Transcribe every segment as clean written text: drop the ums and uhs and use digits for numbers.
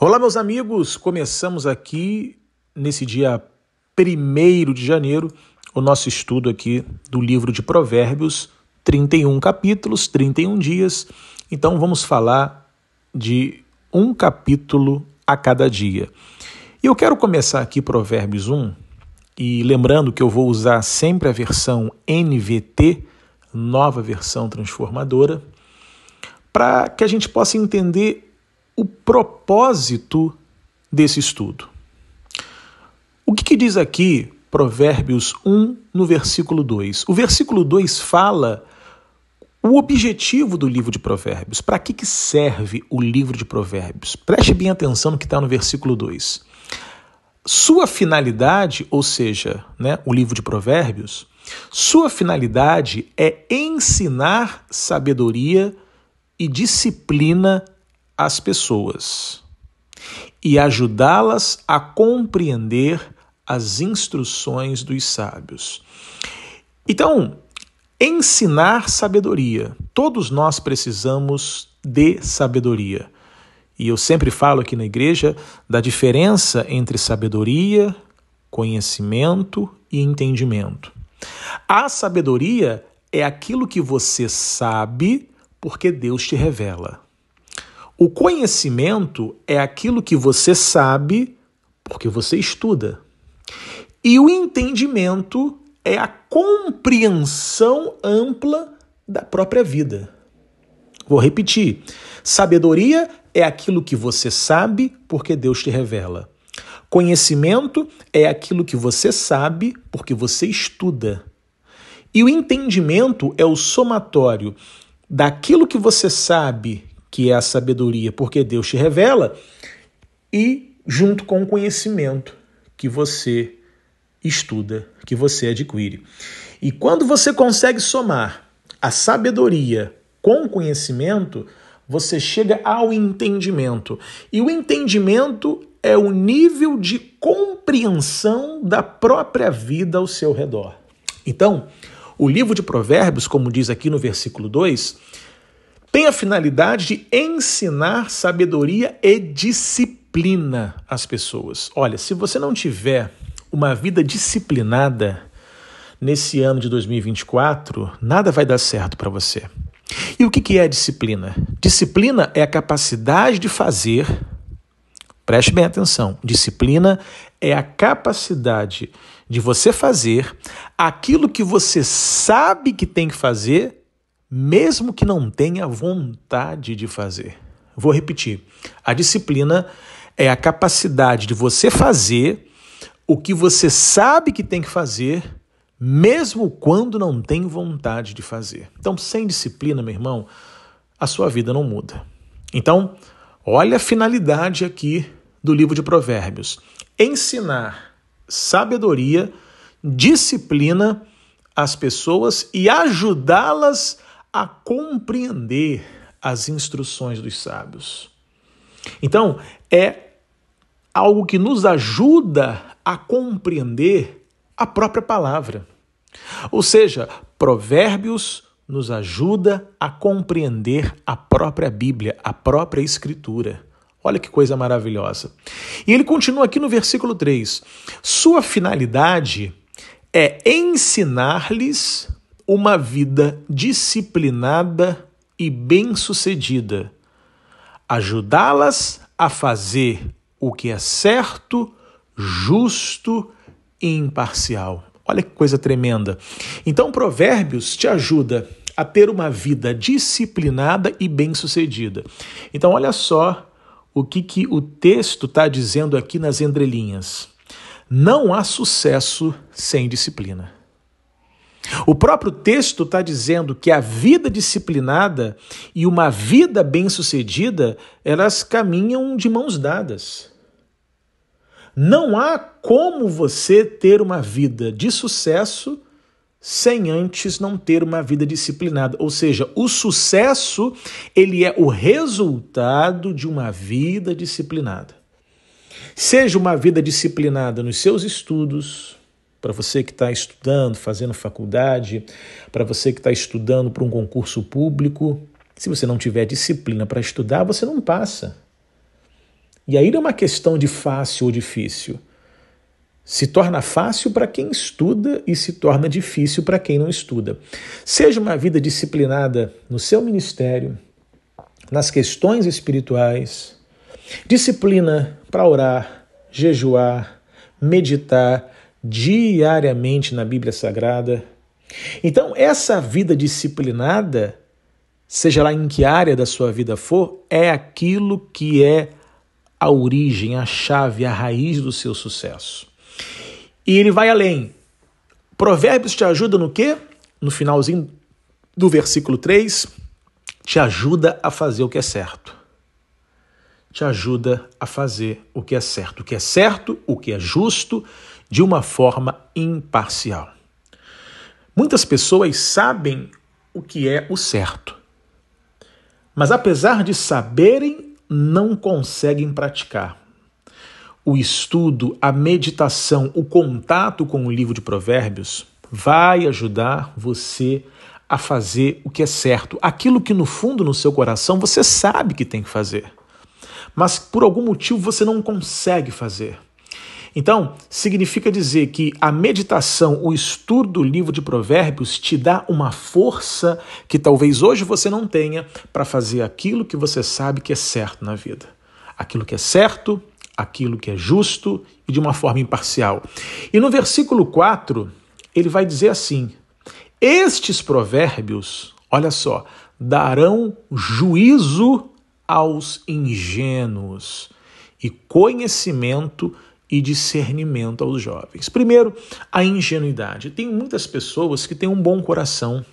Olá, meus amigos! Começamos aqui nesse dia 1º de janeiro o nosso estudo aqui do livro de Provérbios, 31 capítulos, 31 dias. Então vamos falar de um capítulo a cada dia. E eu quero começar aqui Provérbios 1, e lembrando que eu vou usar sempre a versão NVT, nova versão transformadora, para que a gente possa entender o propósito desse estudo. O que diz aqui Provérbios 1, no versículo 2? O versículo 2 fala o objetivo do livro de Provérbios. Para que serve o livro de Provérbios? Preste bem atenção no que está no versículo 2. Sua finalidade, ou seja, o livro de Provérbios, sua finalidade é ensinar sabedoria e disciplina às pessoas e ajudá-las a compreender as instruções dos sábios. Então, ensinar sabedoria. Todos nós precisamos de sabedoria. E eu sempre falo aqui na igreja da diferença entre sabedoria, conhecimento e entendimento. A sabedoria é aquilo que você sabe porque Deus te revela. O conhecimento é aquilo que você sabe porque você estuda. E o entendimento é a compreensão ampla da própria vida. Vou repetir. Sabedoria é aquilo que você sabe porque Deus te revela. Conhecimento é aquilo que você sabe porque você estuda. E o entendimento é o somatório daquilo que você sabe, que é a sabedoria, porque Deus te revela, e junto com o conhecimento que você estuda, que você adquire. E quando você consegue somar a sabedoria com o conhecimento, você chega ao entendimento. E o entendimento é o nível de compreensão da própria vida ao seu redor. Então, o livro de Provérbios, como diz aqui no versículo 2, tem a finalidade de ensinar sabedoria e disciplina às pessoas. Olha, se você não tiver uma vida disciplinada nesse ano de 2024, nada vai dar certo para você. E o que é a disciplina? Disciplina é a capacidade de fazer, preste bem atenção, disciplina é a capacidade de você fazer aquilo que você sabe que tem que fazer, mesmo que não tenha vontade de fazer. Vou repetir. A disciplina é a capacidade de você fazer o que você sabe que tem que fazer, mesmo quando não tem vontade de fazer. Então, sem disciplina, meu irmão, a sua vida não muda. Então, olha a finalidade aqui do livro de Provérbios. Ensinar sabedoria, disciplina às pessoas e ajudá-las a compreender as instruções dos sábios. Então, é algo que nos ajuda a compreender a própria palavra. Ou seja, Provérbios nos ajuda a compreender a própria Bíblia, a própria Escritura. Olha que coisa maravilhosa. E ele continua aqui no versículo 3. Sua finalidade é ensinar-lhes uma vida disciplinada e bem-sucedida, ajudá-las a fazer o que é certo, justo e imparcial. Olha que coisa tremenda. Então, Provérbios te ajuda a ter uma vida disciplinada e bem-sucedida. Então, olha só o que o texto está dizendo aqui nas entrelinhas. Não há sucesso sem disciplina. O próprio texto está dizendo que a vida disciplinada e uma vida bem-sucedida, elas caminham de mãos dadas. Não há como você ter uma vida de sucesso sem antes não ter uma vida disciplinada. Ou seja, o sucesso, ele é o resultado de uma vida disciplinada. Seja uma vida disciplinada nos seus estudos, para você que está estudando, fazendo faculdade, para você que está estudando para um concurso público. Se você não tiver disciplina para estudar, você não passa. E aí não é uma questão de fácil ou difícil. Se torna fácil para quem estuda e se torna difícil para quem não estuda. Seja uma vida disciplinada no seu ministério, nas questões espirituais, disciplina para orar, jejuar, meditar diariamente na Bíblia Sagrada. Então, essa vida disciplinada, seja lá em que área da sua vida for, é aquilo que é a origem, a chave, a raiz do seu sucesso. E ele vai além. Provérbios te ajuda no quê? No finalzinho do versículo 3, te ajuda a fazer o que é certo. Te ajuda a fazer o que é certo. O que é certo, o que é justo, de uma forma imparcial. Muitas pessoas sabem o que é o certo, mas apesar de saberem, não conseguem praticar. O estudo, a meditação, o contato com o livro de Provérbios vai ajudar você a fazer o que é certo. Aquilo que no fundo, no seu coração, você sabe que tem que fazer, mas por algum motivo você não consegue fazer. Então, significa dizer que a meditação, o estudo do livro de Provérbios te dá uma força que talvez hoje você não tenha para fazer aquilo que você sabe que é certo na vida. Aquilo que é certo, aquilo que é justo e de uma forma imparcial. E no versículo 4, ele vai dizer assim: estes provérbios, olha só, darão juízo aos ingênuos e conhecimento e discernimento aos jovens. Primeiro, a ingenuidade. Tem muitas pessoas que têm um bom coração,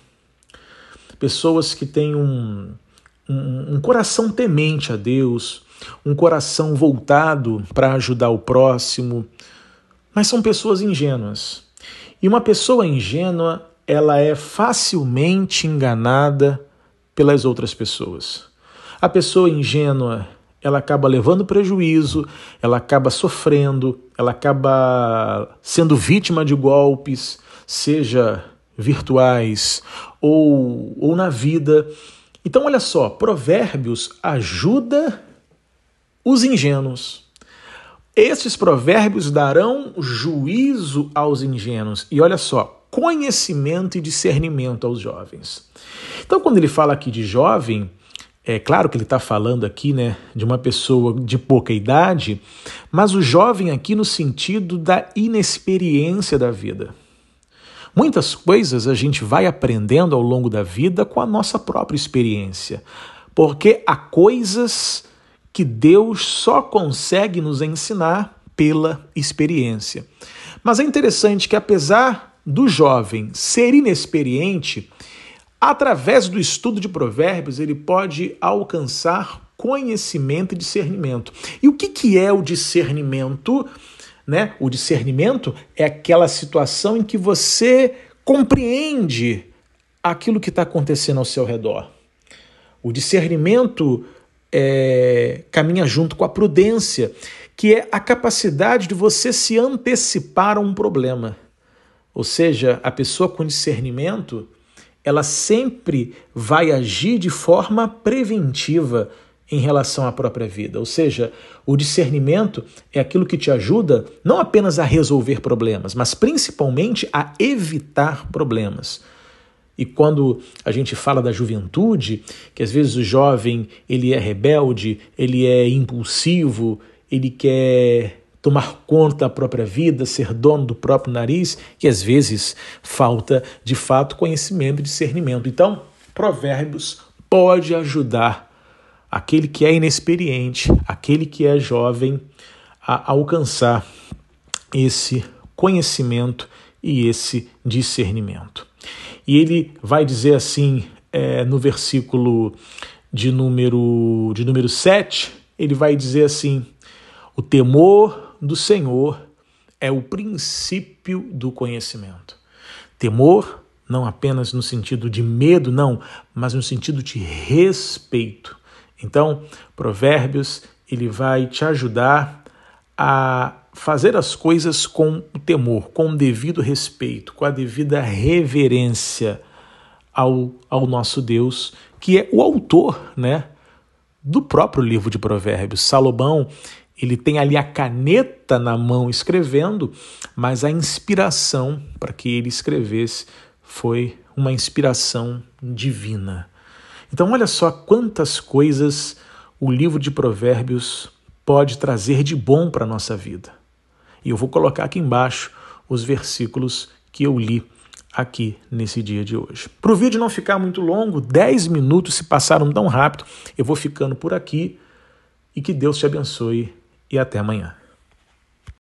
pessoas que têm um coração temente a Deus, um coração voltado para ajudar o próximo, mas são pessoas ingênuas. E uma pessoa ingênua, ela é facilmente enganada pelas outras pessoas. A pessoa ingênua, ela acaba levando prejuízo, ela acaba sofrendo, ela acaba sendo vítima de golpes, seja virtuais ou na vida. Então, olha só, Provérbios ajuda os ingênuos. Estes provérbios darão juízo aos ingênuos. E olha só, conhecimento e discernimento aos jovens. Então, quando ele fala aqui de jovem, é claro que ele está falando aqui, né, de uma pessoa de pouca idade, mas o jovem aqui no sentido da inexperiência da vida. Muitas coisas a gente vai aprendendo ao longo da vida com a nossa própria experiência, porque há coisas que Deus só consegue nos ensinar pela experiência. Mas é interessante que, apesar do jovem ser inexperiente, através do estudo de Provérbios, ele pode alcançar conhecimento e discernimento. E o que é o discernimento? Né? O discernimento é aquela situação em que você compreende aquilo que está acontecendo ao seu redor. O discernimento caminha junto com a prudência, que é a capacidade de você se antecipar a um problema. Ou seja, a pessoa com discernimento, ela sempre vai agir de forma preventiva em relação à própria vida. Ou seja, o discernimento é aquilo que te ajuda não apenas a resolver problemas, mas principalmente a evitar problemas. E quando a gente fala da juventude, que às vezes o jovem ele é rebelde, ele é impulsivo, ele quer tomar conta da própria vida, ser dono do próprio nariz, que às vezes falta de fato conhecimento e discernimento. Então, Provérbios pode ajudar aquele que é inexperiente, aquele que é jovem, a alcançar esse conhecimento e esse discernimento. E ele vai dizer assim, no versículo de número 7, ele vai dizer assim: o temor do Senhor é o princípio do conhecimento. Temor não apenas no sentido de medo, não, mas no sentido de respeito. Então, Provérbios, ele vai te ajudar a fazer as coisas com o temor, com o devido respeito, com a devida reverência ao nosso Deus, que é o autor, né, do próprio livro de Provérbios. Salomão, Ele tem ali a caneta na mão escrevendo, mas a inspiração para que ele escrevesse foi uma inspiração divina. Então olha só quantas coisas o livro de Provérbios pode trazer de bom para a nossa vida. E eu vou colocar aqui embaixo os versículos que eu li aqui nesse dia de hoje. Para o vídeo não ficar muito longo, 10 minutos se passaram tão rápido, eu vou ficando por aqui e que Deus te abençoe e até amanhã.